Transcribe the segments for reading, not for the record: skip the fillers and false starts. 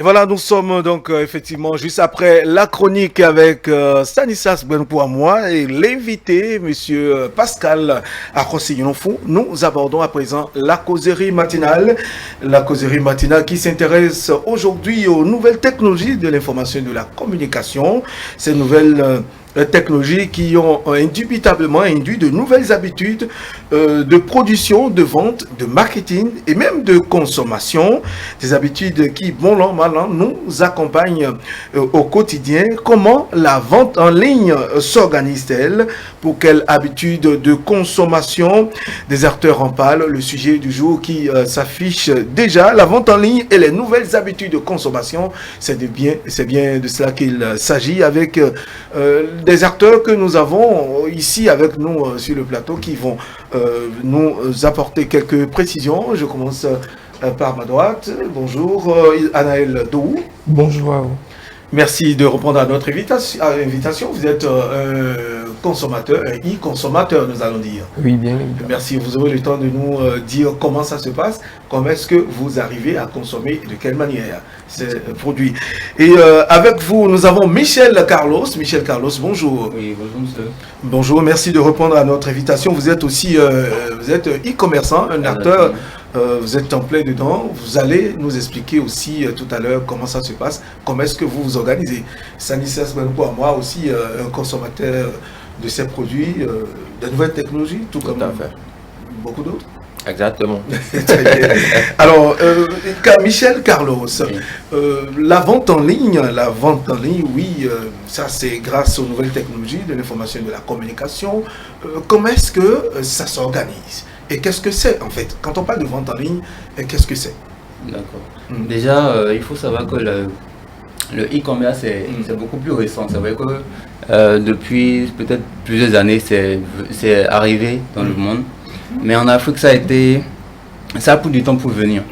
Voilà, nous sommes donc effectivement juste après la chronique avec Stanislas Benpouamois et l'invité, monsieur Pascal Arossignon-Fou. Nous abordons à présent la causerie matinale. La causerie matinale qui s'intéresse aujourd'hui aux nouvelles technologies de l'information et de la communication. Ces nouvelles technologies qui ont indubitablement induit de nouvelles habitudes de production, de vente, de marketing et même de consommation. Des habitudes qui, bon an, mal an, nous accompagnent au quotidien. Comment la vente en ligne s'organise-t-elle? Pour quelle habitude de consommation? Des acteurs en parlent. Le sujet du jour qui s'affiche déjà, la vente en ligne et les nouvelles habitudes de consommation. C'est bien de cela qu'il s'agit avec des acteurs que nous avons ici avec nous sur le plateau qui vont nous apporter quelques précisions. Je commence par ma droite. Bonjour, Anaël Dou. Bonjour à vous. Merci de répondre à notre invitation. Vous êtes un consommateur, un e-consommateur, nous allons dire. Oui, bien évidemment. Merci. Vous aurez le temps de nous dire comment ça se passe, comment est-ce que vous arrivez à consommer et de quelle manière ces produits. Et avec vous, nous avons Michel Carlos. Michel Carlos, bonjour. Oui, bonjour monsieur. Bonjour, merci de répondre à notre invitation. Vous êtes aussi vous êtes e-commerçant, un acteur. Vous êtes en plein dedans. Vous allez nous expliquer aussi tout à l'heure comment ça se passe, comment est-ce que vous vous organisez. Stanislas Benpouamois, aussi un consommateur de ces produits, de nouvelles technologies, tout comme beaucoup d'autres. Exactement. Alors, Michel Carlos, la vente en ligne, oui, ça c'est grâce aux nouvelles technologies de l'information et de la communication. Comment est-ce que ça s'organise? Et qu'est-ce que c'est en fait? Quand on parle de vente en ligne, qu'est-ce que c'est? D'accord. Déjà, il faut savoir que le e-commerce c'est beaucoup plus récent. C'est vrai que depuis peut-être plusieurs années, c'est arrivé dans le monde. Mais en Afrique, ça a pris du temps pour venir.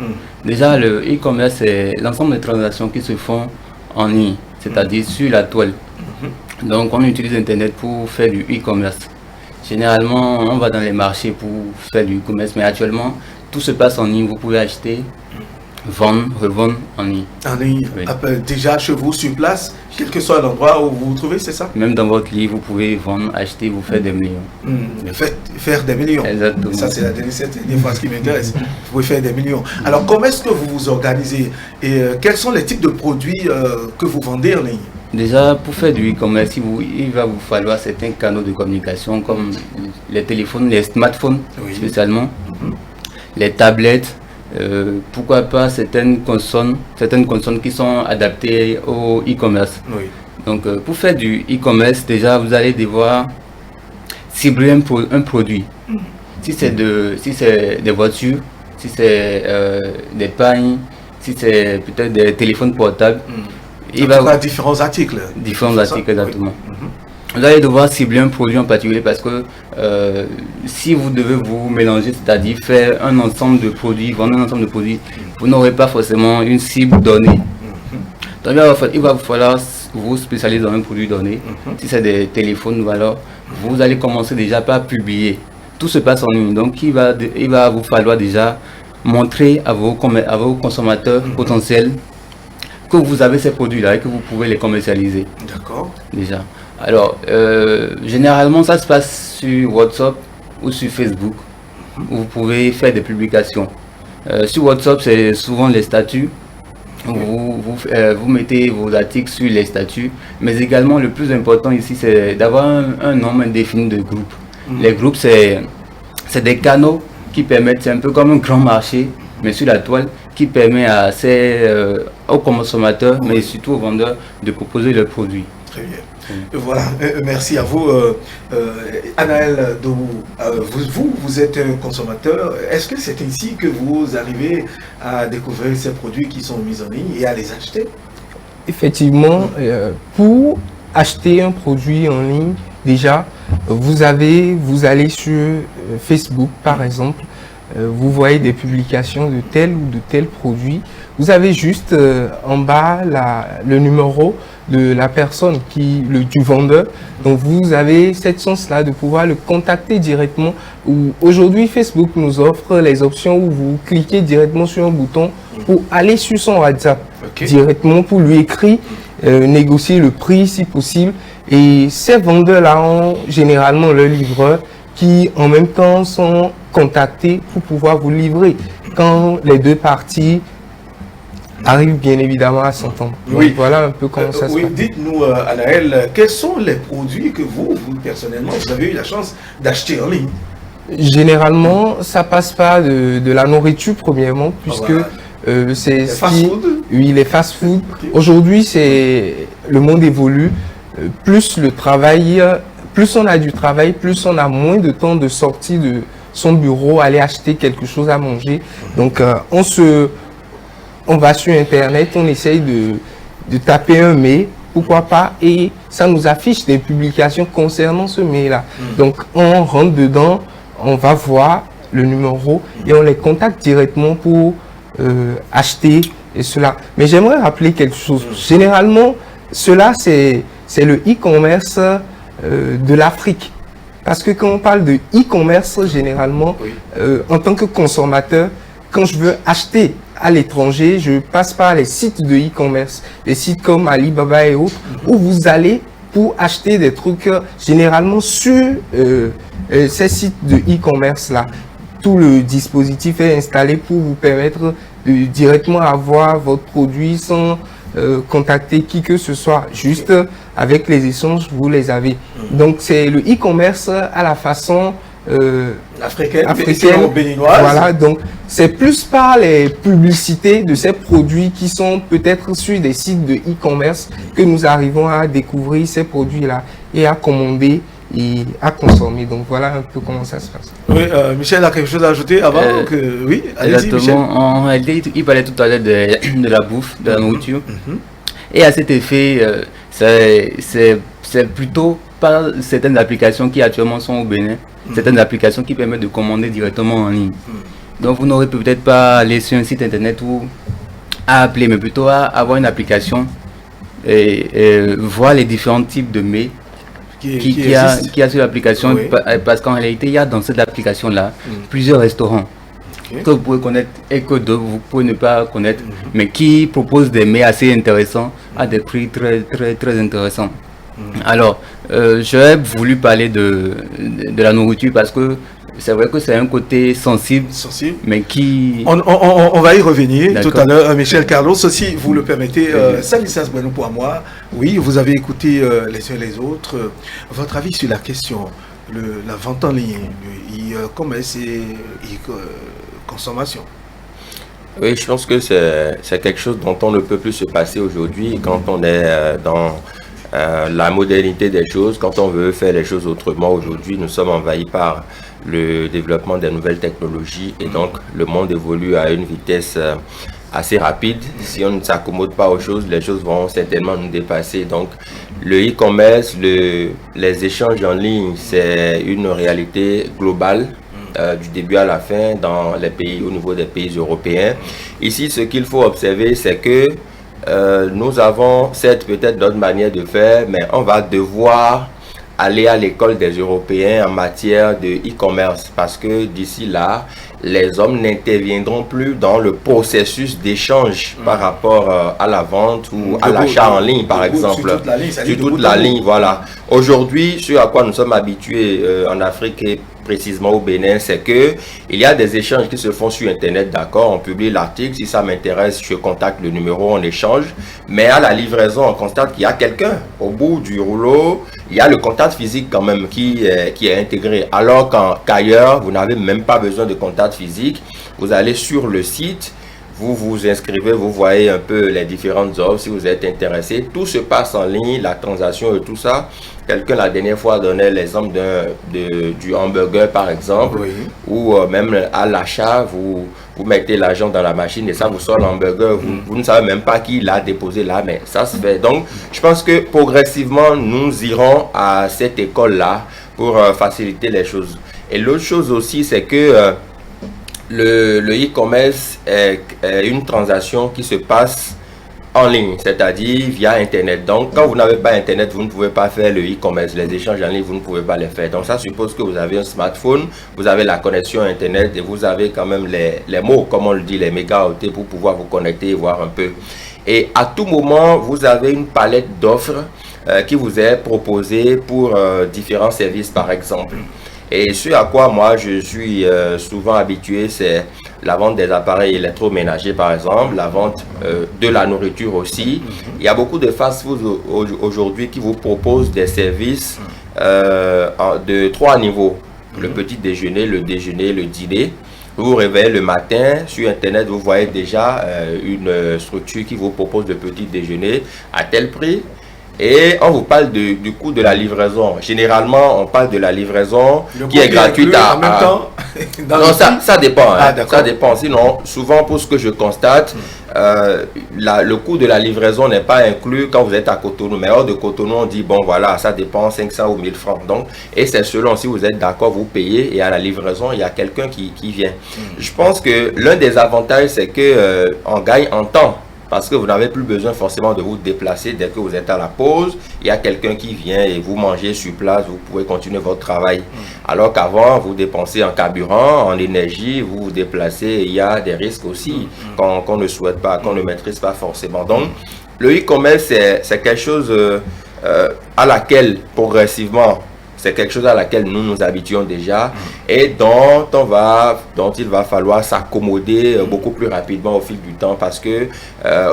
Déjà, le e-commerce, c'est l'ensemble des transactions qui se font en ligne, c'est-à-dire sur la toile. Donc, on utilise Internet pour faire du e-commerce. Généralement, on va dans les marchés pour faire du e-commerce, mais actuellement, tout se passe en ligne. Vous pouvez acheter, vendre, revendre en ligne. En ligne, oui. Déjà chez vous, sur place, quel que soit l'endroit où vous vous trouvez, c'est ça? Même dans votre lit, vous pouvez vendre, acheter, vous faire des millions. Faire des millions. Exactement. Ça, c'est la dernière phrase qui m'intéresse. Vous pouvez faire des millions. Alors, comment est-ce que vous vous organisez? Et quels sont les types de produits que vous vendez en ligne? Déjà, pour faire du e-commerce, il va vous falloir certains canaux de communication comme les téléphones, les smartphones spécialement, les tablettes, pourquoi pas certaines consoles qui sont adaptées au e-commerce. Donc, pour faire du e-commerce, déjà, vous allez devoir cibler un produit. Si c'est des voitures, si c'est des pains, si c'est peut-être des téléphones portables, il va y avoir différents articles. Différents articles, exactement. Vous allez devoir cibler un produit en particulier parce que si vous devez vous mélanger, c'est-à-dire faire un ensemble de produits, vendre un ensemble de produits, vous n'aurez pas forcément une cible donnée. Donc il va vous falloir vous spécialiser dans un produit donné. Si c'est des téléphones, alors vous allez commencer déjà par publier. Tout se passe en ligne. Donc il va vous falloir déjà montrer à vos consommateurs potentiels que vous avez ces produits-là et que vous pouvez les commercialiser. D'accord. Déjà. Alors, généralement, ça se passe sur WhatsApp ou sur Facebook, où vous pouvez faire des publications. Sur WhatsApp, c'est souvent les statuts. Vous mettez vos articles sur les statuts. Mais également, le plus important ici, c'est d'avoir un nombre indéfini de groupes. Les groupes, c'est des canaux qui permettent, c'est un peu comme un grand marché, mais sur la toile, qui permet aux consommateurs, mais surtout aux vendeurs, de proposer leurs produits. Très bien. Voilà, merci à vous. Anaël Dou, vous êtes un consommateur. Est-ce que c'est ainsi que vous arrivez à découvrir ces produits qui sont mis en ligne et à les acheter? Effectivement, pour acheter un produit en ligne, déjà, vous allez sur Facebook, par exemple. Vous voyez des publications de tel ou de tel produit. Vous avez juste en bas le numéro de la personne du vendeur. Donc vous avez cette chance-là de pouvoir le contacter directement. Aujourd'hui, Facebook nous offre les options où vous cliquez directement sur un bouton pour aller sur son WhatsApp. directement pour lui écrire, négocier le prix si possible. Et ces vendeurs-là ont généralement leurs livreurs qui en même temps sont contactés pour pouvoir vous livrer quand les deux parties arrivent bien évidemment à s'entendre. Oui. Voilà un peu comment ça se passe. Dites-nous, Anaël, quels sont les produits que vous personnellement, vous avez eu la chance d'acheter en ligne? Généralement, ça passe pas de la nourriture premièrement, puisque c'est ce qui... Oui, les fast-food. Aujourd'hui, le monde évolue. Plus le travail, plus on a du travail, plus on a moins de temps de sortir de son bureau, aller acheter quelque chose à manger. Donc, on va sur Internet, on essaye de taper un mets, pourquoi pas, et ça nous affiche des publications concernant ce mets-là. Donc, on rentre dedans, on va voir le numéro et on les contacte directement pour acheter et cela. Mais j'aimerais rappeler quelque chose. Généralement, cela, c'est le e-commerce de l'Afrique. Parce que quand on parle de e-commerce, généralement, en tant que consommateur, quand je veux acheter à l'étranger, je passe par les sites de e-commerce, des sites comme Alibaba et autres, où vous allez pour acheter des trucs généralement sur ces sites de e-commerce là. Tout le dispositif est installé pour vous permettre de directement avoir votre produit sans contacter qui que ce soit, juste avec les échanges, vous les avez. Donc c'est le e-commerce à la façon africaine, béninoise. Voilà, donc c'est plus par les publicités de ces produits qui sont peut-être sur des sites de e-commerce que nous arrivons à découvrir ces produits-là et à commander et à consommer. Donc voilà un peu comment ça se passe. Oui, Michel a quelque chose à ajouter avant que... Oui, allez-y Michel. En réalité, il parlait tout à l'heure de la bouffe, de la nourriture. Et à cet effet, c'est plutôt par certaines applications qui actuellement sont au Bénin, certaines applications qui permettent de commander directement en ligne. Donc vous n'aurez peut-être pas à aller sur un site internet ou à appeler, mais plutôt à avoir une application et voir les différents types de mets qui y a sur l'application, parce qu'en réalité, il y a dans cette application-là plusieurs restaurants que vous pouvez connaître et que vous pouvez ne pas connaître, mais qui proposent des mets assez intéressants à des prix très, très, très intéressants. Alors, j'aurais voulu parler de la nourriture parce que c'est vrai que c'est un côté sensible, mais qui... On va y revenir tout à l'heure. Michel Carlos, si vous le permettez, Stanislas Bueno pour moi. Oui, vous avez écouté les uns les autres. Votre avis sur la question, la vente en ligne, e-commerce et consommation? Oui, je pense que c'est quelque chose dont on ne peut plus se passer aujourd'hui quand on est dans la modernité des choses, quand on veut faire les choses autrement. Aujourd'hui, nous sommes envahis par le développement des nouvelles technologies et donc le monde évolue à une vitesse assez rapide. Si on ne s'accommode pas aux choses, les choses vont certainement nous dépasser. Donc le e-commerce, les échanges en ligne, c'est une réalité globale du début à la fin dans les pays, au niveau des pays européens. Ici, ce qu'il faut observer, c'est que nous avons certes peut-être d'autres manières de faire, mais on va devoir aller à l'école des Européens en matière de e-commerce parce que d'ici là, les hommes n'interviendront plus dans le processus d'échange par rapport à la vente ou à l'achat en ligne, par exemple. Sur toute la ligne, voilà. Aujourd'hui, ce à quoi nous sommes habitués en Afrique et précisément au Bénin, c'est que il y a des échanges qui se font sur Internet, d'accord, on publie l'article, si ça m'intéresse, je contacte le numéro, on échange, mais à la livraison, on constate qu'il y a quelqu'un au bout du rouleau, il y a le contact physique quand même qui est intégré, alors qu'ailleurs, vous n'avez même pas besoin de contact physique, vous allez sur le site, vous vous inscrivez, vous voyez un peu les différentes offres, si vous êtes intéressé, tout se passe en ligne, la transaction et tout ça. Quelqu'un la dernière fois donnait l'exemple du hamburger par exemple, ou même à l'achat, vous mettez l'argent dans la machine et ça vous sort l'hamburger, vous ne savez même pas qui l'a déposé là, mais ça se fait. Donc je pense que progressivement nous irons à cette école-là pour faciliter les choses. Et l'autre chose aussi, c'est que le e-commerce est une transaction qui se passe en ligne, c'est-à-dire via Internet. Donc, quand vous n'avez pas Internet, vous ne pouvez pas faire le e-commerce. Les échanges en ligne, vous ne pouvez pas les faire. Donc, ça suppose que vous avez un smartphone, vous avez la connexion Internet et vous avez quand même les mots, comme on le dit, les mégaoctets pour pouvoir vous connecter et voir un peu. Et à tout moment, vous avez une palette d'offres qui vous est proposée pour différents services, par exemple. Et ce à quoi moi je suis souvent habitué, c'est la vente des appareils électroménagers, par exemple, la vente de la nourriture aussi. Il y a beaucoup de fast-food aujourd'hui qui vous proposent des services de 3 niveaux. Le petit déjeuner, le déjeuner, le dîner. Vous vous réveillez le matin, sur Internet, vous voyez déjà une structure qui vous propose le petit déjeuner à tel prix. Et on vous parle du coût de la livraison. Généralement, on parle de la livraison qui est gratuite en même temps. Non, ça dépend. Ah, ça dépend. Sinon, souvent, pour ce que je constate, le coût de la livraison n'est pas inclus quand vous êtes à Cotonou. Mais hors de Cotonou, on dit, bon, voilà, ça dépend 500 ou 1000 francs. Donc, et c'est selon, si vous êtes d'accord, vous payez. Et à la livraison, il y a quelqu'un qui vient. Je pense que l'un des avantages, c'est que on gagne en temps. Parce que vous n'avez plus besoin forcément de vous déplacer dès que vous êtes à la pause. Il y a quelqu'un qui vient et vous mangez sur place, vous pouvez continuer votre travail. Alors qu'avant, vous dépensez en carburant, en énergie, vous vous déplacez. Il y a des risques aussi qu'on ne souhaite pas, qu'on ne maîtrise pas forcément. Donc, le e-commerce, c'est quelque chose à laquelle, progressivement, c'est quelque chose à laquelle nous nous habituons déjà et dont il va falloir s'accommoder beaucoup plus rapidement au fil du temps parce que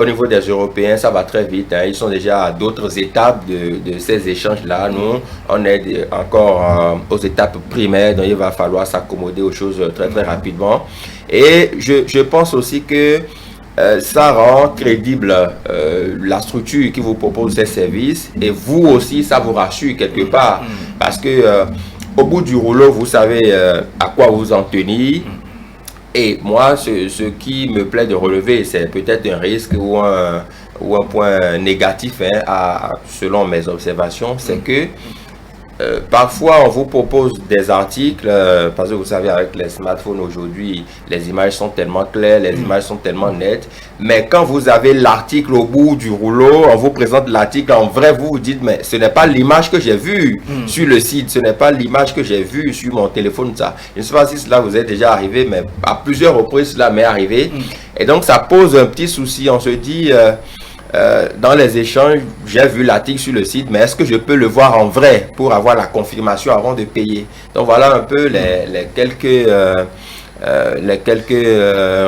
au niveau des Européens, ça va très vite. Ils sont déjà à d'autres étapes de ces échanges-là. Nous, on est encore aux étapes primaires, donc il va falloir s'accommoder aux choses très très rapidement. Et je pense aussi que ça rend crédible la structure qui vous propose ces services et vous aussi ça vous rassure quelque part parce que au bout du rouleau vous savez à quoi vous en tenir. Et moi ce qui me plaît de relever, c'est peut-être un risque ou un point négatif selon mes observations, c'est que parfois on vous propose des articles parce que vous savez avec les smartphones aujourd'hui les images sont tellement claires, les images sont tellement nettes, mais quand vous avez l'article au bout du rouleau, on vous présente l'article en vrai, vous vous dites mais ce n'est pas l'image que j'ai vue sur le site, ce n'est pas l'image que j'ai vue sur mon téléphone. Ça, je ne sais pas si cela vous est déjà arrivé, mais à plusieurs reprises cela m'est arrivé et donc ça pose un petit souci. On se dit dans les échanges, j'ai vu l'article sur le site, mais est-ce que je peux le voir en vrai pour avoir la confirmation avant de payer? Donc voilà un peu les quelques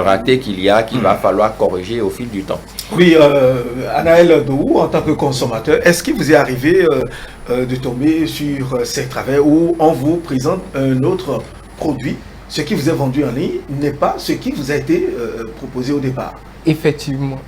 ratés qu'il y a qu'il va falloir corriger au fil du temps. Oui, Anaël Dou, en tant que consommateur, est-ce qu'il vous est arrivé de tomber sur ces travers où on vous présente un autre produit, ce qui vous est vendu en ligne n'est pas ce qui vous a été proposé au départ? Effectivement.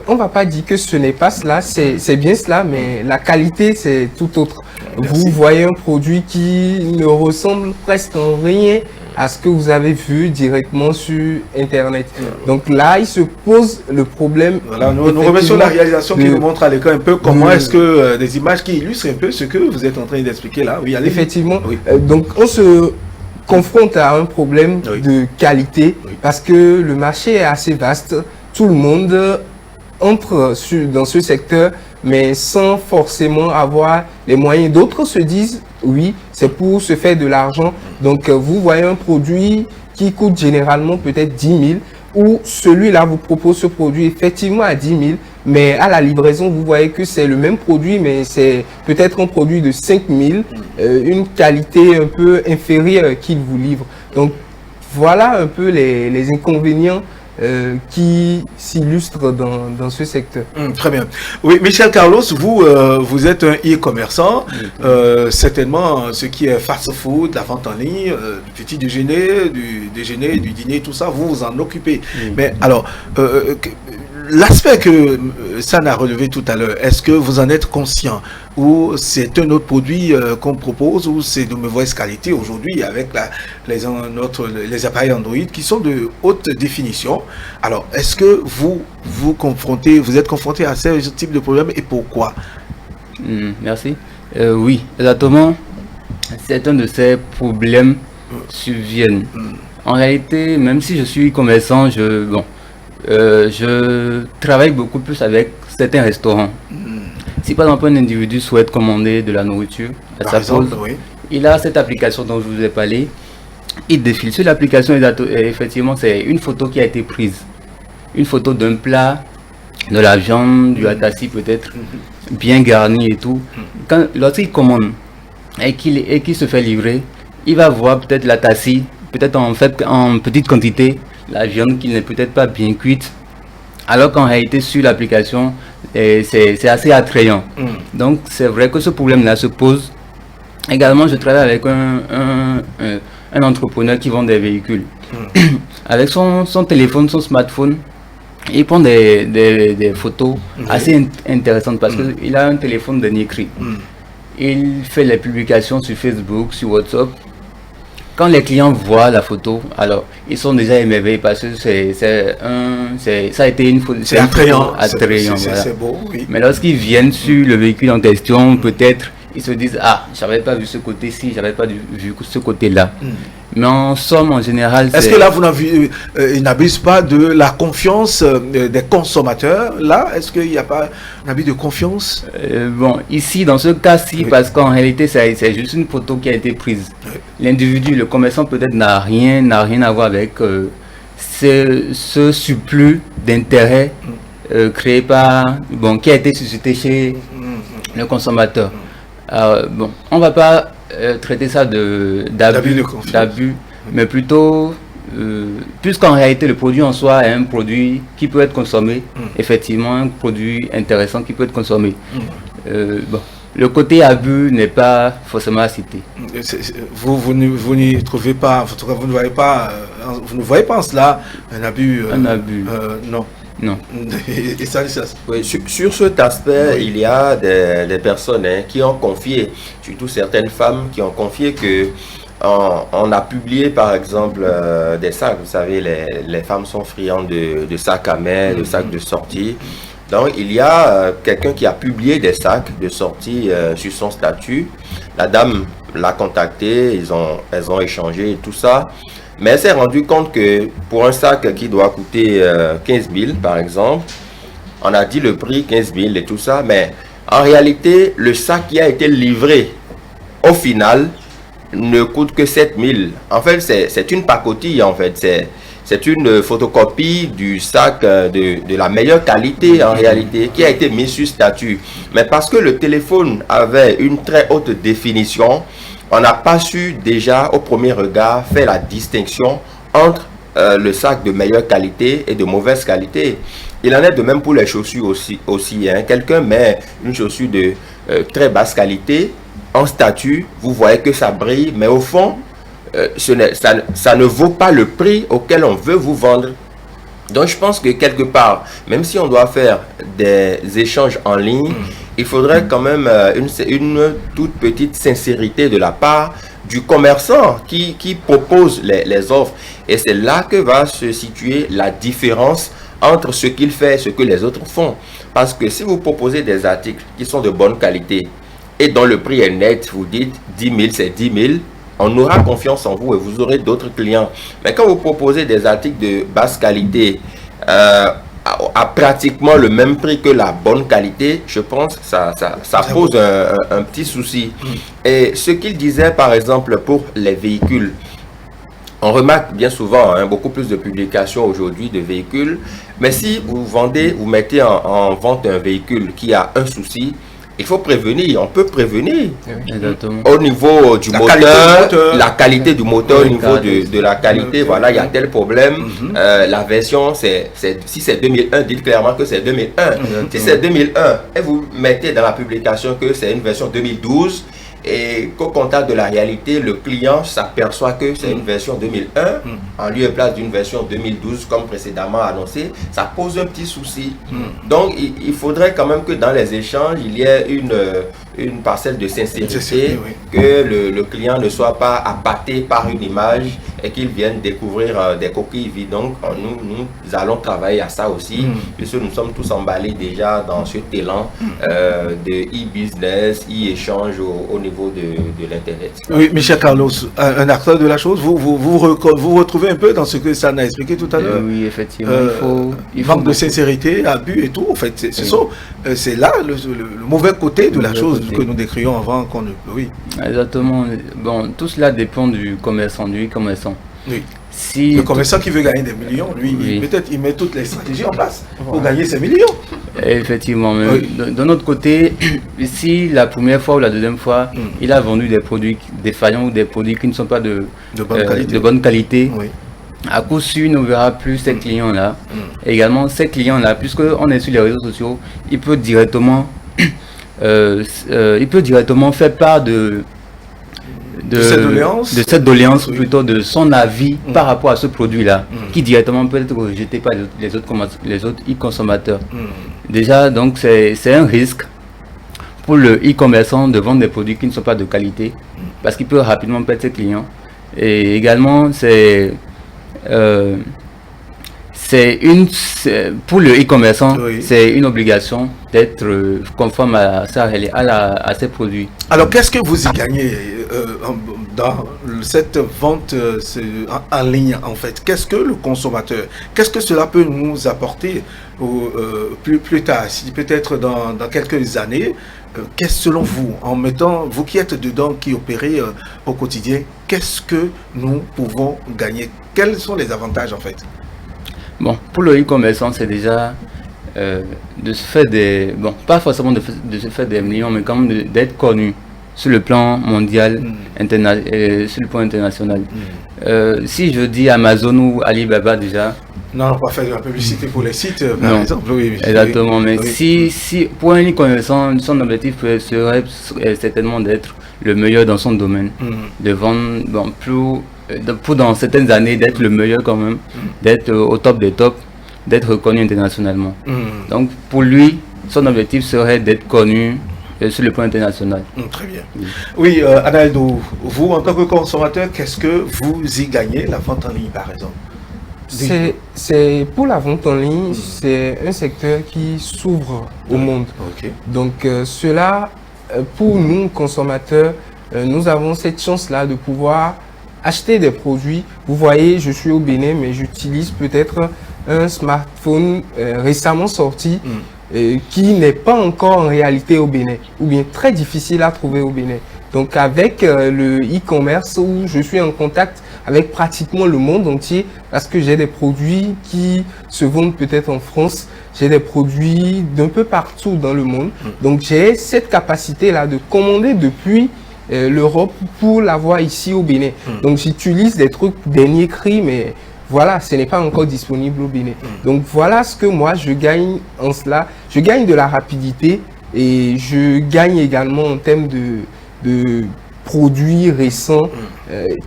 On ne va pas dire que ce n'est pas cela, c'est bien cela, mais la qualité, c'est tout autre. Merci. Vous voyez un produit qui ne ressemble presque en rien à ce que vous avez vu directement sur Internet. Donc là, il se pose le problème. Voilà, nous remercions la réalisation qui nous montre à l'écran un peu comment est-ce que des images qui illustrent un peu ce que vous êtes en train d'expliquer là. Oui, allez. Effectivement. Oui. Donc on se confronte à un problème de qualité parce que le marché est assez vaste. Tout le monde entre dans ce secteur, mais sans forcément avoir les moyens. D'autres se disent, oui, c'est pour se faire de l'argent. Donc, vous voyez un produit qui coûte généralement peut-être 10 000, ou celui-là vous propose ce produit effectivement à 10 000, mais à la livraison, vous voyez que c'est le même produit, mais c'est peut-être un produit de 5 000, une qualité un peu inférieure qu'il vous livre. Donc, voilà un peu les inconvénients qui s'illustrent dans ce secteur. Très bien. Oui, Michel Carlos, vous êtes un e-commerçant. Certainement, ce qui est fast-food, la vente en ligne, du petit déjeuner, du dîner, tout ça, vous vous en occupez. Mais alors, l'aspect que San a relevé tout à l'heure, est-ce que vous en êtes conscient ou c'est un autre produit qu'on propose ou c'est de mauvaise qualité aujourd'hui avec les appareils Android qui sont de haute définition? Alors, est-ce que vous êtes confronté à ce type de problème et pourquoi? Merci. Oui, exactement. Certains de ces problèmes surviennent. En réalité, même si je suis commerçant, je travaille beaucoup plus avec certains restaurants. Si par exemple un individu souhaite commander de la nourriture à sa pause, il a cette application dont je vous ai parlé, il défile. Sur l'application, effectivement, c'est une photo qui a été prise. Une photo d'un plat de la viande, du atassi peut-être, bien garni et tout. Lorsqu'il commande et qu'il se fait livrer, il va voir peut-être l'atassi, peut-être en fait en petite quantité, la viande qui n'est peut-être pas bien cuite, alors qu'en réalité sur l'application, c'est assez attrayant. Donc c'est vrai que ce problème-là se pose. Également, je travaille avec un entrepreneur qui vend des véhicules. Avec son téléphone, son smartphone, il prend des photos assez intéressantes parce qu'il a un téléphone de cri. Il fait les publications sur Facebook, sur WhatsApp. Quand les clients voient la photo, alors ils sont déjà émerveillés parce que ça a été une photo. C'est attrayant. C'est beau, oui. Mais lorsqu'ils viennent sur le véhicule en question, peut-être ils se disent ah, j'avais pas vu ce côté-ci, j'avais pas vu ce côté-là. Mais en somme, en général, est-ce que là vous n'abusent pas de la confiance des consommateurs? Là, est-ce qu'il n'y a pas un abus de confiance? Bon, ici, dans ce cas-ci, parce qu'en réalité, c'est juste une photo qui a été prise. L'individu, le commerçant peut-être n'a rien à voir avec ce surplus d'intérêt créé qui a été suscité chez le consommateur. Bon, on va pas traiter ça d'abus, mais plutôt puisqu'en réalité le produit en soi est un produit qui peut être consommé, effectivement un produit intéressant qui peut être consommé. Bon, le côté abus n'est pas forcément à citer. Vous n'y trouvez pas, en tout cas vous ne voyez pas en cela un abus? Non. Non. Et ça, oui, sur cet aspect, il y a des personnes qui ont confié, surtout certaines femmes qui ont confié que on a publié par exemple des sacs. Vous savez, les femmes sont friandes de sacs à main, de sacs de sortie. Donc il y a quelqu'un qui a publié des sacs de sortie sur son statut. La dame l'a contacté, elles ont échangé et tout ça. Mais elle s'est rendue compte que pour un sac qui doit coûter 15 000 par exemple, on a dit le prix 15 000 et tout ça, mais en réalité, le sac qui a été livré au final ne coûte que 7 000. En fait, c'est une pacotille en fait. C'est une photocopie du sac de la meilleure qualité en réalité qui a été mis sur statut. Mais parce que le téléphone avait une très haute définition, on n'a pas su déjà au premier regard faire la distinction entre le sac de meilleure qualité et de mauvaise qualité. Il en est de même pour les chaussures aussi. Quelqu'un met une chaussure de très basse qualité en statut, vous voyez que ça brille, mais au fond, ça ne vaut pas le prix auquel on veut vous vendre. Donc je pense que quelque part, même si on doit faire des échanges en ligne, il faudrait quand même une toute petite sincérité de la part du commerçant qui propose les offres. Et c'est là que va se situer la différence entre ce qu'il fait et ce que les autres font. Parce que si vous proposez des articles qui sont de bonne qualité et dont le prix est net, vous dites 10 000 c'est 10 000, on aura confiance en vous et vous aurez d'autres clients. Mais quand vous proposez des articles de basse qualité à pratiquement le même prix que la bonne qualité, je pense que ça pose un petit souci. Et ce qu'il disait par exemple pour les véhicules, on remarque bien souvent beaucoup plus de publications aujourd'hui de véhicules, mais si vous mettez en vente un véhicule qui a un souci, il faut prévenir, on peut prévenir. Exactement. Au niveau du moteur, la qualité du moteur, au niveau de la qualité, voilà, il y a tel problème. La version, si c'est 2001, dites clairement que c'est 2001. Si c'est 2001 et vous mettez dans la publication que c'est une version 2012, et qu'au contact de la réalité, le client s'aperçoit que c'est une version 2001 en lieu et place d'une version 2012 comme précédemment annoncé, ça pose un petit souci. Donc il faudrait quand même que dans les échanges, il y ait une parcelle de sincérité, que le client ne soit pas appâté par une image et qu'il vienne découvrir des coquilles vides. Donc nous allons travailler à ça aussi, puisque nous sommes tous emballés déjà dans cet élan de e-business, e-échange au niveau de l'Internet. Oui, Michel Carlos, un acteur de la chose, vous retrouvez un peu dans ce que San a expliqué tout à l'heure. Oui, effectivement. Il faut manque de sincérité, abus et tout. En fait, c'est là le mauvais côté de la chose que nous décrions avant qu'on ne... Oui. Exactement. Bon, tout cela dépend du commerçant, du e-commerçant. Oui. si Le commerçant qui veut gagner des millions, lui, Oui. peut-être il met toutes les stratégies en place pour gagner ces millions. effectivement, mais Oui. d'un autre côté, si la première fois ou la deuxième fois, il a vendu des produits défaillants ou des produits qui ne sont pas De bonne qualité. de bonne qualité, Oui. à coup sûr, il ne verra plus ces clients-là. Également, ces clients-là, puisqu'on est sur les réseaux sociaux, il peut directement, faire part De cette doléance. de cette doléance, Oui. plutôt de son avis par rapport à ce produit-là, qui directement peut être rejeté par les autres e-consommateurs. Déjà, donc, c'est un risque pour le e-commerçant de vendre des produits qui ne sont pas de qualité, parce qu'il peut rapidement perdre ses clients. Et également, pour le e-commerçant, Oui. c'est une obligation d'être conforme à ces produits. Alors, qu'est-ce que vous y gagnez dans cette vente en ligne, en fait? Qu'est-ce que le consommateur, qu'est-ce que cela peut nous apporter plus tard, si peut-être dans quelques années? Qu'est-ce, selon vous, en mettant, vous qui êtes dedans, qui opérez au quotidien, qu'est-ce que nous pouvons gagner? Quels sont les avantages, en fait? Bon, pour le e-commerçant, c'est déjà de se faire pas forcément de se faire des millions, mais quand même d'être connu sur le plan mondial, sur le plan international. Si je dis Amazon ou Alibaba déjà. Non, on va faire de la publicité pour les sites, par Non, exemple. Oui, exactement, mais oui. si pour un e-commerçant, son objectif serait certainement d'être le meilleur dans son domaine, de vendre pour dans certaines années d'être le meilleur quand même, d'être au top des tops, d'être reconnu internationalement. Donc pour lui, son objectif serait d'être connu sur le plan international. Très bien. Oui, Analdo, vous, en tant que consommateur, qu'est-ce que vous y gagnez, la vente en ligne, par exemple? C'est pour la vente en ligne, c'est un secteur qui s'ouvre au monde. Ok. Donc cela, pour nous consommateurs, nous avons cette chance-là de pouvoir acheter des produits. Vous voyez, je suis au Bénin, mais j'utilise peut-être un smartphone récemment sorti qui n'est pas encore en réalité au Bénin, ou bien très difficile à trouver au Bénin. Donc avec le e-commerce, où je suis en contact avec pratiquement le monde entier, parce que j'ai des produits qui se vendent peut-être en France, j'ai des produits d'un peu partout dans le monde. Donc j'ai cette capacité-là de commander depuis l'Europe pour l'avoir ici au Bénin. Donc j'utilise des trucs dernier cri, mais voilà, ce n'est pas encore disponible au Bénin. Donc voilà ce que moi je gagne en cela. Je gagne de la rapidité et je gagne également en termes de produits récents,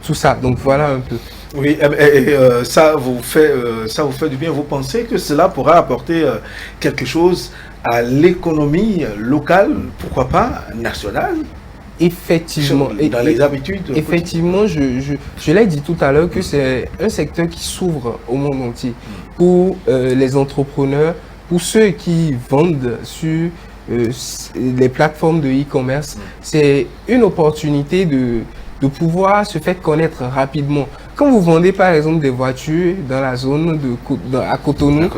tout ça. Donc voilà un peu. Oui, ça vous fait du bien. Vous pensez que cela pourra apporter quelque chose à l'économie locale, pourquoi pas nationale? Effectivement. Dans les habitudes. Effectivement, je l'ai dit tout à l'heure que c'est un secteur qui s'ouvre au monde entier. Pour les entrepreneurs, pour ceux qui vendent sur les plateformes de e-commerce, c'est une opportunité de pouvoir se faire connaître rapidement. Quand vous vendez par exemple des voitures dans la zone à Cotonou,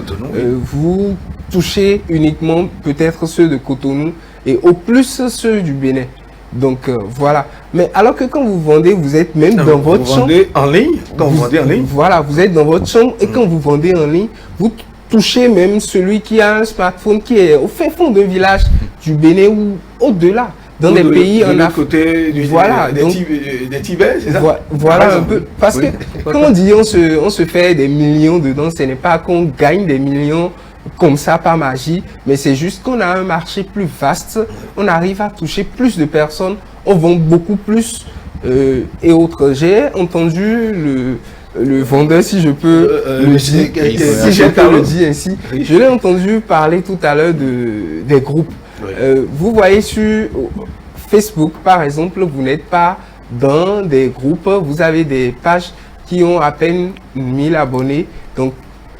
vous touchez uniquement peut-être ceux de Cotonou et au plus ceux du Bénin. Donc voilà. Mais alors que quand vous vendez, vous êtes même dans votre chambre. Vous vendez en ligne? Quand vous vendez en ligne? Voilà, vous êtes dans votre chambre et quand vous vendez en ligne, vous touchez même celui qui a un smartphone qui est au fin fond d'un village du Bénin ou au-delà. Dans des pays en Afrique. Côté voilà, des Tibet, c'est ça? Voilà un peu. Parce que quand on dit on se fait des millions dedans, ce n'est pas qu'on gagne des millions comme ça par magie, mais c'est juste qu'on a un marché plus vaste, on arrive à toucher plus de personnes, on vend beaucoup plus et autres. J'ai entendu le vendeur, si je peux le dire ainsi, je l'ai entendu parler tout à l'heure des groupes. Vous voyez sur Facebook, par exemple, vous n'êtes pas dans des groupes, vous avez des pages qui ont à peine 1000 abonnés, donc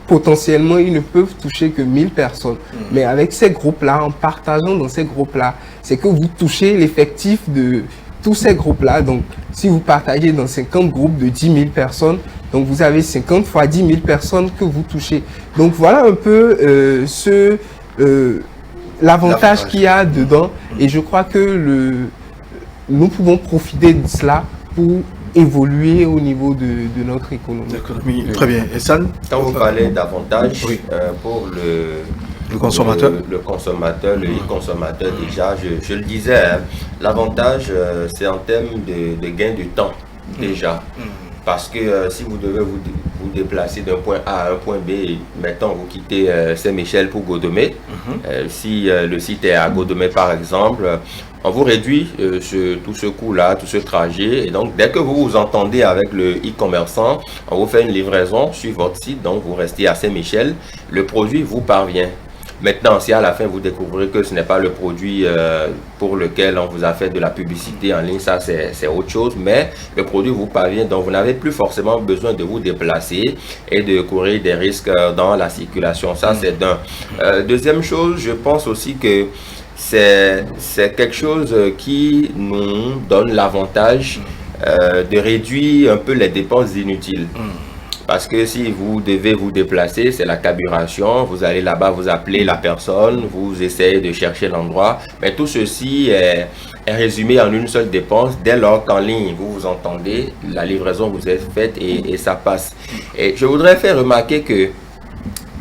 potentiellement, ils ne peuvent toucher que 1000 personnes. Mais avec ces groupes-là, en partageant dans ces groupes-là, c'est que vous touchez l'effectif de tous ces groupes-là. Donc, si vous partagez dans 50 groupes de 10 000 personnes, donc vous avez 50 fois 10 000 personnes que vous touchez. Donc, voilà un peu l'avantage qu'il y a dedans. Et je crois que nous pouvons profiter de cela pour évoluer au niveau de notre économie. L'économie, très bien. Et ça, Quand vous parlez d'avantages Oui. pour le consommateur. le consommateur, le e-consommateur déjà, je le disais, hein, l'avantage c'est en termes de gain de temps déjà. Parce que si vous devez vous déplacer d'un point A à un point B, mettons vous quittez Saint-Michel pour Godomé, si le site est à Godomé par exemple, on vous réduit tout ce coût-là, tout ce trajet. Et donc, dès que vous vous entendez avec le e-commerçant, on vous fait une livraison sur votre site. Donc, vous restez à Saint-Michel. Le produit vous parvient. Maintenant, si à la fin, vous découvrez que ce n'est pas le produit pour lequel on vous a fait de la publicité en ligne, ça, c'est autre chose. Mais le produit vous parvient. Donc, vous n'avez plus forcément besoin de vous déplacer et de courir des risques dans la circulation. Ça, c'est d'un. Deuxième chose, je pense aussi que c'est quelque chose qui nous donne l'avantage de réduire un peu les dépenses inutiles. Parce que si vous devez vous déplacer, c'est la carburation, vous allez là-bas, vous appelez la personne, vous essayez de chercher l'endroit. Mais tout ceci est résumé en une seule dépense. Dès lors qu'en ligne, vous vous entendez, la livraison vous est faite et ça passe. Et je voudrais faire remarquer que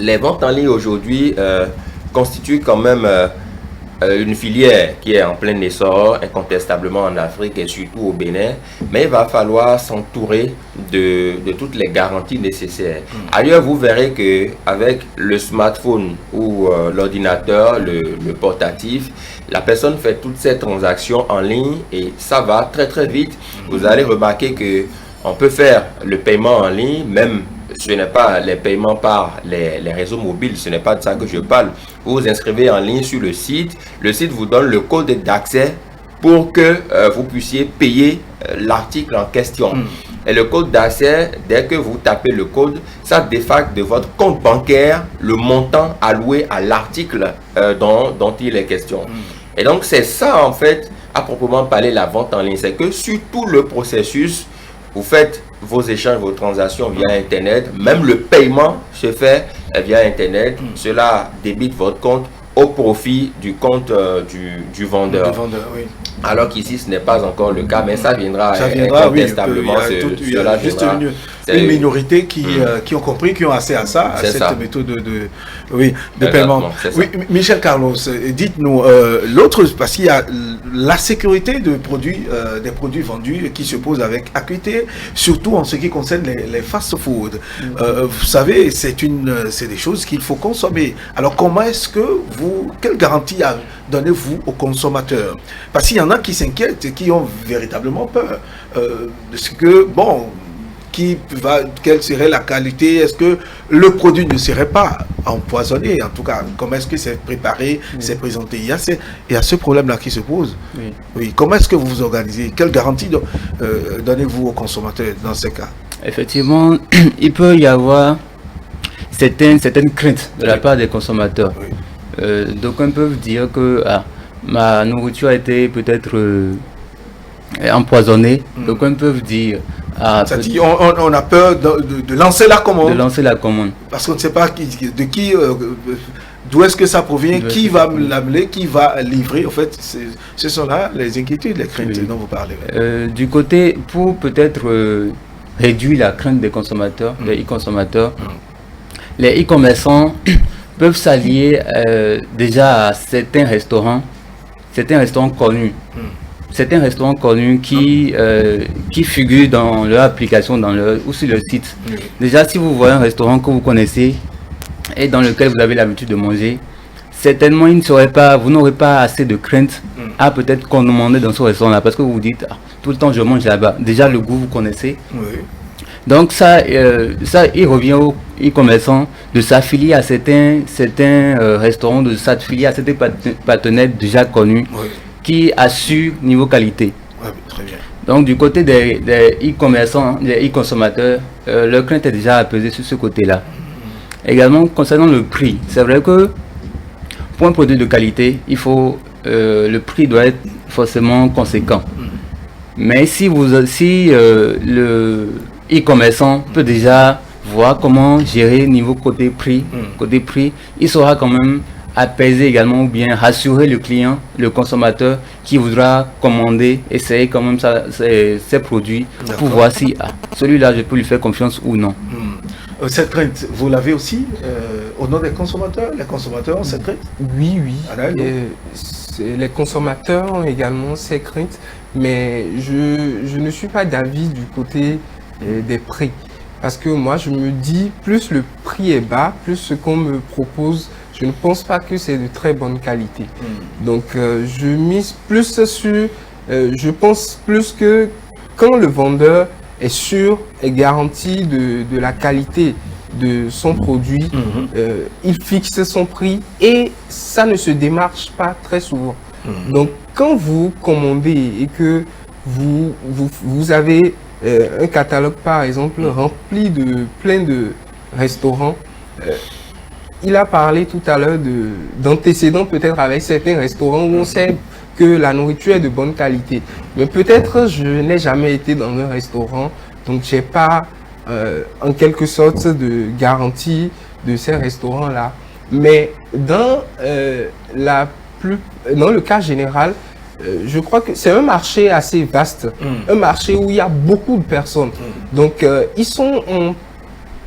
les ventes en ligne aujourd'hui constituent quand même une filière qui est en plein essor, incontestablement en Afrique et surtout au Bénin, mais il va falloir s'entourer de toutes les garanties nécessaires. Ailleurs, vous verrez que avec le smartphone ou l'ordinateur, le portatif, la personne fait toutes ces transactions en ligne et ça va très très vite. Vous allez remarquer que on peut faire le paiement en ligne, même ce n'est pas les paiements par les réseaux mobiles, ce n'est pas de ça que je parle. Vous vous inscrivez en ligne sur le site vous donne le code d'accès pour que vous puissiez payer l'article en question. Et le code d'accès, dès que vous tapez le code, ça défacte de votre compte bancaire le montant alloué à l'article dont il est question. Et donc c'est ça en fait, à proprement parler, la vente en ligne, c'est que sur tout le processus, vous faites vos échanges, vos transactions via Internet. Même le paiement se fait via Internet. Cela débite votre compte au profit du compte du vendeur. Oui. Alors qu'ici, ce n'est pas encore le cas, mais ça viendra incontestablement. Oui, il y a juste une minorité qui ont compris, qui ont assez à ça, à cette méthode de paiement. Oui, Michel Carlos, dites-nous, l'autre, parce qu'il y a la sécurité des produits vendus qui se pose avec acuité, surtout en ce qui concerne les fast-food. Vous savez, c'est des choses qu'il faut consommer. Alors, comment est-ce que quelle garantie donnez-vous aux consommateurs? Parce qu'il y en a qui s'inquiètent et qui ont véritablement peur de ce que, quelle serait la qualité? Est-ce que le produit ne serait pas empoisonné? En tout cas, comment est-ce que c'est préparé, c'est présenté? Il y a ce problème-là qui se pose. Oui. Comment est-ce que vous vous organisez? Quelle garantie donnez-vous aux consommateurs dans ces cas? Effectivement, il peut y avoir certaines craintes de la part des consommateurs. D'aucuns peuvent dire que ma nourriture a été peut-être empoisonnée. D'aucuns peuvent dire on a peur de lancer la commande. Parce qu'on ne sait pas d'où est-ce que ça provient, qui va l'amener, qui va livrer. En fait, ce sont là les inquiétudes, les craintes dont vous parlez. Du côté, pour peut-être réduire la crainte des consommateurs, des e-consommateurs, les e-commerçants peuvent s'allier déjà à certains restaurants connus. Certains restaurants connus qui figurent dans leur application ou sur le site. Déjà, si vous voyez un restaurant que vous connaissez et dans lequel vous avez l'habitude de manger, certainement vous n'aurez pas assez de crainte à peut-être commander dans ce restaurant-là, parce que vous vous dites tout le temps je mange là-bas. Déjà le goût vous connaissez. Donc ça, il revient aux e-commerçants de s'affilier à certains restaurants, de s'affilier à certains partenaires déjà connus qui assurent niveau qualité. Très bien. Donc du côté des e-commerçants, des e-consommateurs, leur crainte est déjà apaisée sur ce côté-là. Également concernant le prix, c'est vrai que pour un produit de qualité, le prix doit être forcément conséquent. Mais si le e-commerçant peut déjà voir comment gérer niveau côté prix, il saura quand même apaiser également ou bien rassurer le client, le consommateur qui voudra commander, essayer quand même ces produits pour voir si celui-là je peux lui faire confiance ou non. Cette crainte, vous l'avez aussi au nom des consommateurs? Les consommateurs ont cette crainte? Oui, oui. Ah, les consommateurs ont également ces craintes, mais je ne suis pas d'avis du côté des prix. Parce que moi, je me dis, plus le prix est bas, plus ce qu'on me propose, je ne pense pas que c'est de très bonne qualité. Donc, je mise plus sur... je pense plus que quand le vendeur est sûr et garanti de la qualité de son produit, il fixe son prix et ça ne se démarche pas très souvent. Donc, quand vous commandez et que vous avez un catalogue, par exemple, rempli de plein de restaurants, il a parlé tout à l'heure d'antécédents peut-être avec certains restaurants où on sait que la nourriture est de bonne qualité. Mais peut-être je n'ai jamais été dans un restaurant, donc j'ai pas en quelque sorte de garantie de ces restaurants-là. Mais dans le cas général, je crois que c'est un marché assez vaste, un marché où il y a beaucoup de personnes. Donc ils sont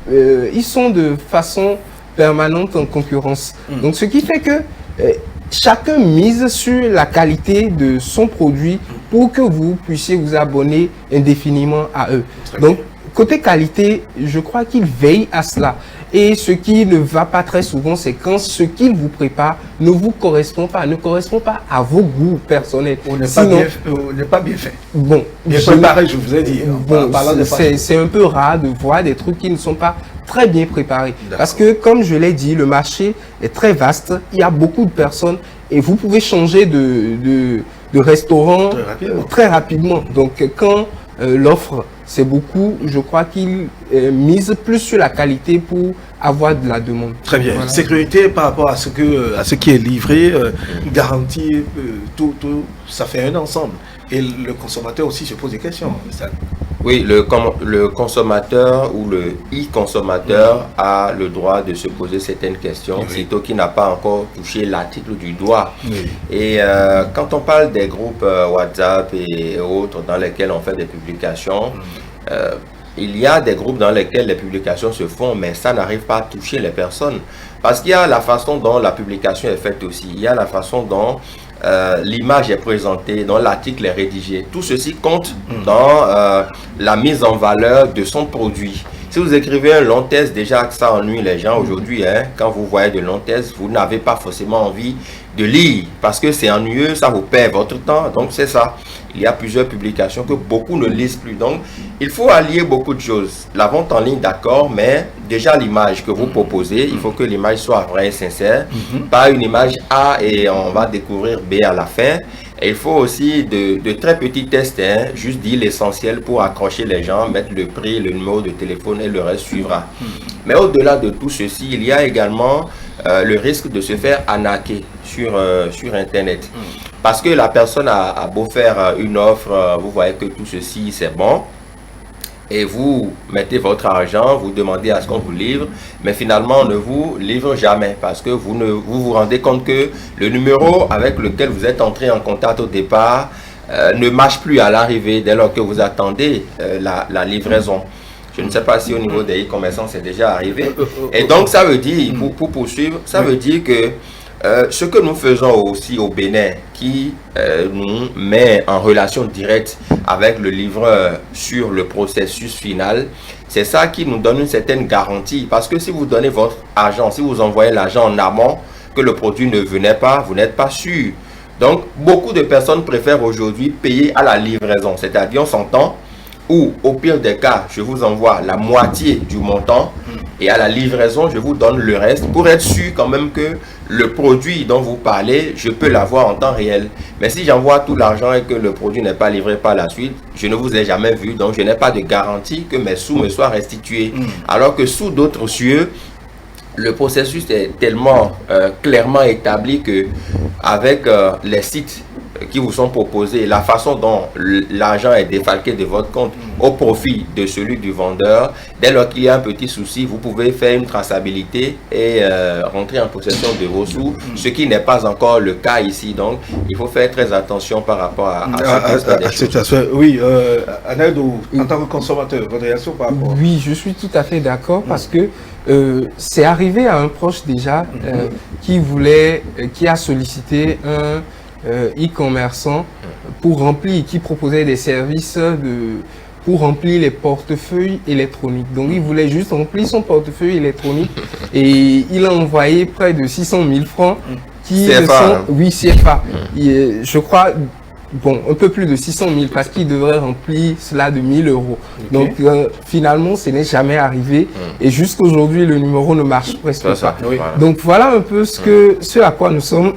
de façon permanente en concurrence. Donc ce qui fait que chacun mise sur la qualité de son produit pour que vous puissiez vous abonner indéfiniment à eux. Donc côté qualité, je crois qu'ils veillent à cela. Et ce qui ne va pas très souvent, c'est quand ce qu'ils vous préparent ne vous correspond pas, ne correspond pas à vos goûts personnels. On n'est pas bien fait. Bon, bien préparé, je vous ai dit. Bon, c'est un peu rare de voir des trucs qui ne sont pas très bien préparés. Parce que, comme je l'ai dit, le marché est très vaste. Il y a beaucoup de personnes et vous pouvez changer de restaurant très rapidement. Donc, quand l'offre, c'est beaucoup, je crois qu'il mise plus sur la qualité pour avoir de la demande. Très bien. Voilà. Sécurité par rapport à ce qui est livré, garantie, tout, ça fait un ensemble. Et le consommateur aussi se pose des questions. Oui, le consommateur ou le e-consommateur a le droit de se poser certaines questions, sitôt qu'il n'a pas encore touché l'article du doigt. Et quand on parle des groupes WhatsApp et autres dans lesquels on fait des publications, il y a des groupes dans lesquels les publications se font, mais ça n'arrive pas à toucher les personnes. Parce qu'il y a la façon dont la publication est faite aussi, il y a la façon dont l'image est présentée, dont l'article est rédigé. Tout ceci compte dans la mise en valeur de son produit. Si vous écrivez un long texte, déjà que ça ennuie les gens aujourd'hui, hein, quand vous voyez de longs textes, vous n'avez pas forcément envie de lire parce que c'est ennuyeux, ça vous perd votre temps. Donc c'est ça. Il y a plusieurs publications que beaucoup ne lisent plus. Donc il faut allier beaucoup de choses. La vente en ligne, d'accord, mais déjà l'image que vous proposez, il faut que l'image soit vraie et sincère. Pas une image A et on va découvrir B à la fin. Et il faut aussi de très petits tests, hein, juste dire l'essentiel pour accrocher les gens, mettre le prix, le numéro de téléphone et le reste suivra. Mais au-delà de tout ceci, il y a également le risque de se faire arnaquer sur Internet. Parce que la personne a beau faire une offre, vous voyez que tout ceci c'est bon. Et vous mettez votre argent, vous demandez à ce qu'on vous livre, mais finalement on ne vous livre jamais parce que vous vous rendez compte que le numéro avec lequel vous êtes entré en contact au départ ne marche plus à l'arrivée dès lors que vous attendez la livraison. Je ne sais pas si au niveau des e-commerçants c'est déjà arrivé. Et donc ça veut dire, pour poursuivre, ça veut dire que ce que nous faisons aussi au Bénin, qui nous met en relation directe avec le livreur sur le processus final, c'est ça qui nous donne une certaine garantie. Parce que si vous donnez votre argent, si vous envoyez l'argent en amont, que le produit ne venait pas, vous n'êtes pas sûr. Donc, beaucoup de personnes préfèrent aujourd'hui payer à la livraison, c'est-à-dire on s'entend, ou au pire des cas, je vous envoie la moitié du montant et à la livraison, je vous donne le reste pour être sûr quand même que le produit dont vous parlez, je peux l'avoir en temps réel. Mais si j'envoie tout l'argent et que le produit n'est pas livré par la suite, je ne vous ai jamais vu, donc je n'ai pas de garantie que mes sous me soient restitués. Alors que sous d'autres cieux, le processus est tellement clairement établi que avec les sites qui vous sont proposés, la façon dont l'argent est défalqué de votre compte au profit de celui du vendeur, dès lors qu'il y a un petit souci, vous pouvez faire une traçabilité et rentrer en possession de vos sous, ce qui n'est pas encore le cas ici. Donc, il faut faire très attention par rapport à cette aspect. Oui, Anel, en tant que consommateur, votre réaction par rapport? Oui, je suis tout à fait d'accord parce que c'est arrivé à un proche déjà qui a sollicité un e-commerçant pour remplir, qui proposait des services pour remplir les portefeuilles électroniques. Donc, il voulait juste remplir son portefeuille électronique et il a envoyé près de 600 000 francs qui CFA. Oui, CFA. Je crois, bon, un peu plus de 600 000 parce qu'il devrait remplir cela de 1 000 euros. Donc, finalement, ce n'est jamais arrivé. Et jusqu'aujourd'hui, le numéro ne marche presque pas. Oui. Donc, voilà un peu ce à quoi nous sommes,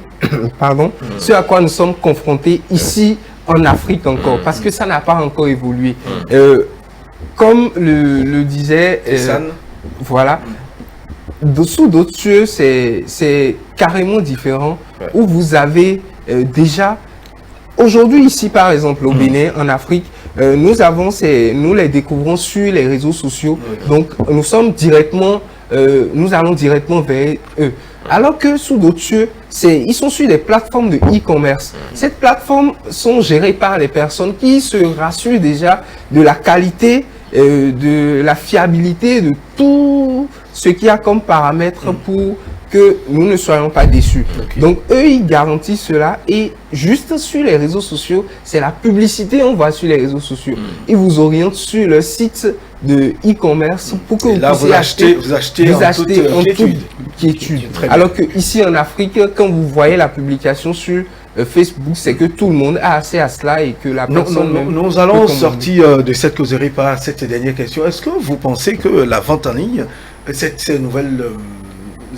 ce à quoi nous sommes confrontés ici en Afrique encore, parce que ça n'a pas encore évolué. Comme le disait, voilà, sous d'autres cieux, c'est carrément différent, où vous avez déjà, aujourd'hui ici par exemple au Bénin, en Afrique, nous les découvrons sur les réseaux sociaux, donc nous allons directement vers eux. Alors que sous d'autres cieux, ils sont sur des plateformes de e-commerce. Ces plateformes sont gérées par des personnes qui se rassurent déjà de la qualité, de la fiabilité, de tout ce qu'il y a comme paramètres pour que nous ne soyons pas déçus. Donc eux, ils garantissent cela et juste sur les réseaux sociaux, c'est la publicité on voit sur les réseaux sociaux. Ils vous orientent sur le site de e-commerce pour que vous achetez en toute quiétude. Alors que ici en Afrique, quand vous voyez la publication sur Facebook, c'est que tout le monde a accès à cela et que la personne nous allons sortir de cette causerie par cette dernière question. Est-ce que vous pensez que la vente en ligne, ces nouvelles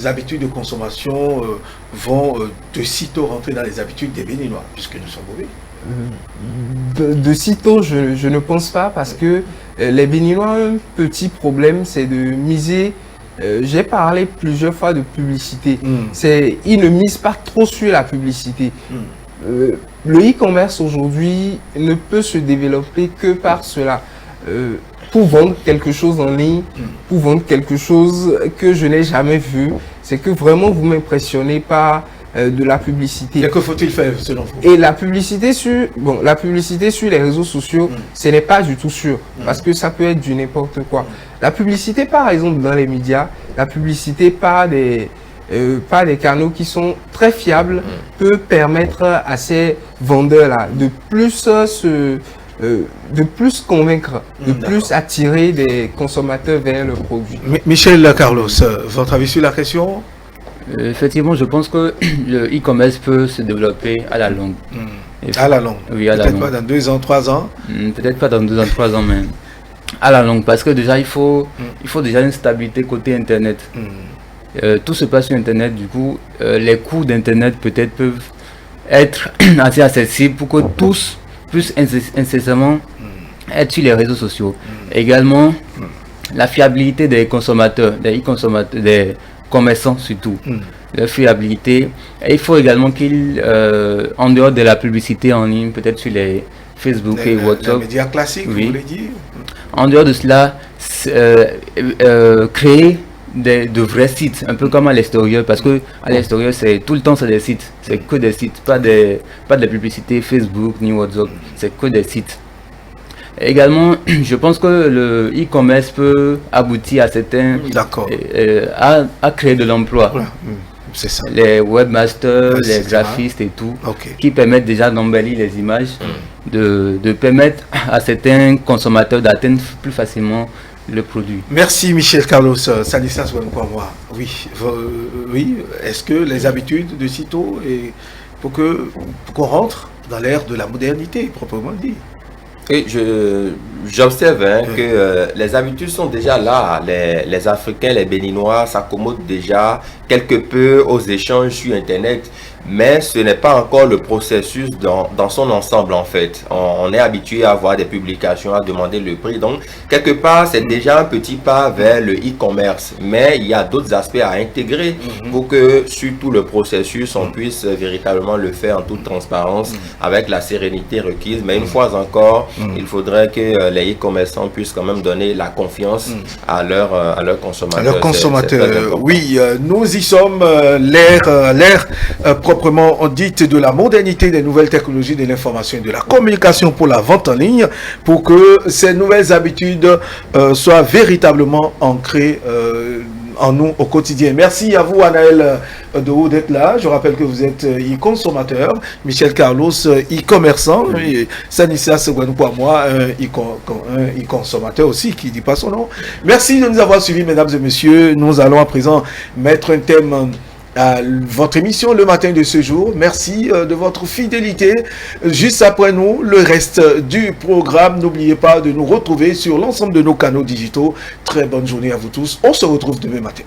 habitudes de consommation vont de sitôt rentrer dans les habitudes des Béninois, puisque nous sommes mauvais? De sitôt, je ne pense pas, parce que les Béninois ont un petit problème, c'est de miser. J'ai parlé plusieurs fois de publicité. Ils ne misent pas trop sur la publicité. Le e-commerce aujourd'hui ne peut se développer que par cela. Pour vendre quelque chose en ligne, pour vendre quelque chose que je n'ai jamais vu, c'est que vraiment vous m'impressionnez par de la publicité. Et que faut-il faire selon vous? Et la publicité sur les réseaux sociaux, ce n'est pas du tout sûr, parce que ça peut être du n'importe quoi. La publicité, par exemple, dans les médias, la publicité par des canaux qui sont très fiables peut permettre à ces vendeurs-là de plus convaincre, de plus attirer des consommateurs vers le produit. Michel Carlos, votre avis sur la question? Effectivement, je pense que le e-commerce peut se développer à la longue. À la longue? Oui, à la longue. Peut-être pas dans 2 ans, 3 ans? Peut-être pas dans 2 ans, 3 ans, mais à la longue. Parce que déjà, il faut déjà une stabilité côté Internet. Tout se passe sur Internet, du coup, les coûts d'Internet peut-être peuvent être assez accessibles pour que tous puissent incessamment être sur les réseaux sociaux. Également, la fiabilité des consommateurs, des e-consommateurs, des commerçants surtout, leur fiabilité. Et il faut également qu'ils, en dehors de la publicité en ligne, peut-être sur les Facebook et WhatsApp, les médias classiques, vous voulez dire? En dehors de cela, créer de vrais sites, un peu comme à l'extérieur, parce que à l'extérieur, c'est tout le temps c'est des sites, c'est que des sites, pas de la publicité Facebook ni WhatsApp, c'est que des sites. Également, je pense que le e-commerce peut aboutir à certains, à créer de l'emploi. Voilà. C'est ça. Les webmasters, les graphistes et tout, qui permettent déjà d'embellir les images, de permettre à certains consommateurs d'atteindre plus facilement le produit. Merci Michel Carlos. Stanislas Wenkwamwa. Oui. Est-ce que les habitudes de sitôt, pour qu'on rentre dans l'ère de la modernité, proprement dit? Et j'observe que les habitudes sont déjà là. Les Africains, les Béninois s'accommodent déjà quelque peu aux échanges sur Internet. Mais ce n'est pas encore le processus dans son ensemble en fait. On est habitué à avoir des publications, à demander le prix. Donc, quelque part, c'est déjà un petit pas vers le e-commerce. Mais il y a d'autres aspects à intégrer pour que sur tout le processus, on puisse véritablement le faire en toute transparence avec la sérénité requise. Mais une fois encore, il faudrait que les e-commerçants puissent quand même donner la confiance à leurs consommateurs. À leurs consommateurs, oui, nous y sommes, l'ère proprement dite de la modernité des nouvelles technologies de l'information et de la communication pour la vente en ligne, pour que ces nouvelles habitudes soient véritablement ancrées en nous au quotidien. Merci à vous, Anaël Doho, d'être là. Je rappelle que vous êtes e-consommateur, Michel Carlos, e-commerçant, Stanislas Segouanou pour moi, un e-consommateur aussi, qui ne dit pas son nom. Merci de nous avoir suivis, mesdames et messieurs. Nous allons à présent mettre un thème à votre émission le matin de ce jour. Merci de votre fidélité. Juste après nous, le reste du programme. N'oubliez pas de nous retrouver sur l'ensemble de nos canaux digitaux. Très bonne journée à vous tous. On se retrouve demain matin.